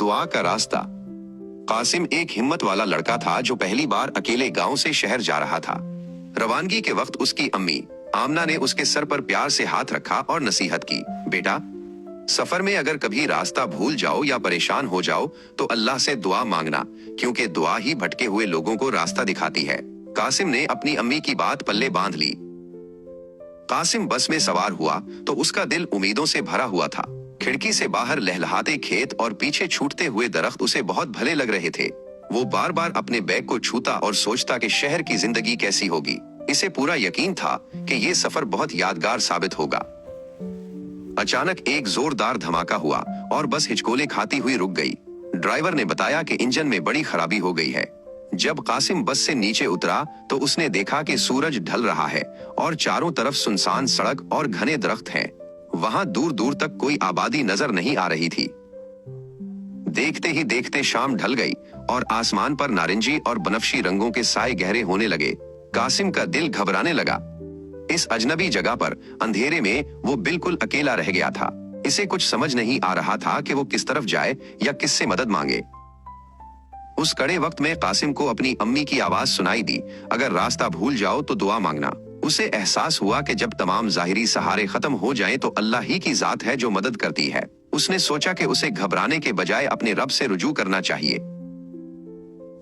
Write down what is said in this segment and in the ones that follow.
दुआ का रास्ता। कासिम एक हिम्मत वाला लड़का था जो पहली बार अकेले गांव से शहर जा रहा था। रवानगी के वक्त उसकी अम्मी आमना ने उसके सर पर प्यार से हाथ रखा और नसीहत की, बेटा, सफर में अगर कभी रास्ता भूल जाओ या परेशान हो जाओ तो अल्लाह से दुआ मांगना, क्योंकि दुआ ही भटके हुए लोगों को रास्ता दिखाती है। कासिम ने अपनी अम्मी की बात पल्ले बांध ली। कासिम बस में सवार हुआ तो उसका दिल उम्मीदों से भरा हुआ था। खिड़की से बाहर लहलहाते खेत और पीछे छूटते हुए दरख्त उसे बहुत भले लग रहे थे। वो बार बार अपने बैग को छूता और सोचता कि शहर की जिंदगी कैसी होगी। इसे पूरा यकीन था कि ये सफर बहुत यादगार साबित होगा। अचानक एक जोरदार धमाका हुआ और बस हिचकोले खाती हुई रुक गई। ड्राइवर ने बताया कि इंजन में बड़ी खराबी हो गई है। जब कासिम बस से नीचे उतरा तो उसने देखा कि सूरज ढल रहा है और चारों तरफ सुनसान सड़क और घने दरख्त हैं। वहां दूर दूर तक कोई आबादी नजर नहीं आ रही थी। देखते ही देखते शाम ढल गई और आसमान पर नारंगी और बनफशी रंगों के साए गहरे होने लगे। कासिम का दिल घबराने लगा। इस अजनबी जगह पर अंधेरे में वो बिल्कुल अकेला रह गया था। इसे कुछ समझ नहीं आ रहा था कि वो किस तरफ जाए या किससे मदद मांगे। उस कड़े वक्त में कासिम को अपनी अम्मी की आवाज सुनाई दी, अगर रास्ता भूल जाओ तो दुआ मांगना। उसे एहसास हुआ कि जब तमाम जाहिरी सहारे खत्म हो जाएं तो अल्लाह ही की जात है जो मदद करती है। उसने सोचा कि उसे घबराने के बजाय अपने रब से रुजू करना चाहिए।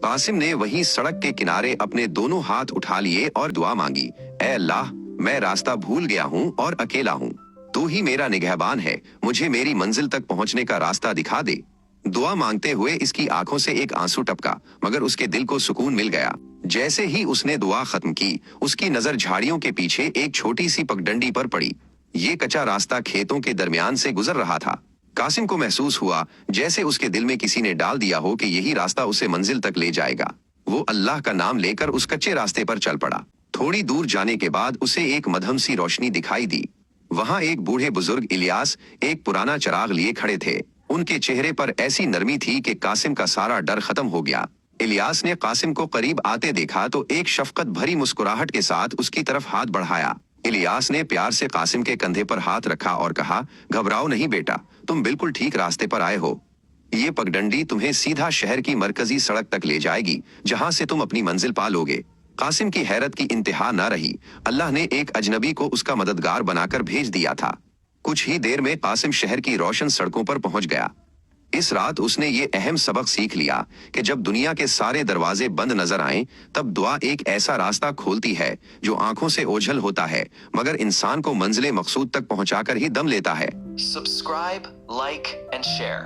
कासिम ने वहीं सड़क के किनारे अपने दोनों हाथ उठा लिए और दुआ मांगी, ऐ अल्लाह, मैं रास्ता भूल गया हूँ और अकेला हूँ। तू ही मेरा निगहबान है, मुझे मेरी मंजिल तक पहुँचने का रास्ता दिखा दे। दुआ मांगते हुए इसकी आंखों से एक आंसू टपका, मगर उसके दिल को सुकून मिल गया। जैसे ही उसने दुआ खत्म की, उसकी नजर झाड़ियों के पीछे एक छोटी सी पगडंडी पर पड़ी। ये कच्चा रास्ता खेतों के दरमियान से गुजर रहा था। कासिम को महसूस हुआ जैसे उसके दिल में किसी ने डाल दिया हो कि यही रास्ता उसे मंजिल तक ले जाएगा। वो अल्लाह का नाम लेकर उस कच्चे रास्ते पर चल पड़ा। थोड़ी दूर जाने के बाद उसे एक मध्यम सी रोशनी दिखाई दी। वहां एक बूढ़े बुजुर्ग इलियास एक पुराना चिराग लिए खड़े थे। उनके चेहरे पर ऐसी नरमी थी कि कासिम का सारा डर खत्म हो गया। इलियास ने कासिम को करीब आते देखा तो एक शफकत भरी मुस्कुराहट के साथ उसकी तरफ हाथ बढ़ाया। इलियास ने प्यार से कासिम के कंधे पर हाथ रखा और कहा, घबराओ नहीं बेटा, तुम बिल्कुल ठीक रास्ते पर आए हो। ये पगडंडी तुम्हें सीधा शहर की मरकजी सड़क तक ले जाएगी, जहां से तुम अपनी मंजिल पा लोगे। कासिम की हैरत की इंतहा न रही। अल्लाह ने एक अजनबी को उसका मददगार बनाकर भेज दिया था। कुछ ही देर में कासिम शहर की रोशन सड़कों पर पहुंच गया। इस रात उसने ये अहम सबक सीख लिया कि जब दुनिया के सारे दरवाजे बंद नजर आएं, तब दुआ एक ऐसा रास्ता खोलती है जो आंखों से ओझल होता है, मगर इंसान को मंजिल मकसूद तक पहुंचाकर ही दम लेता है। Subscribe, like and share.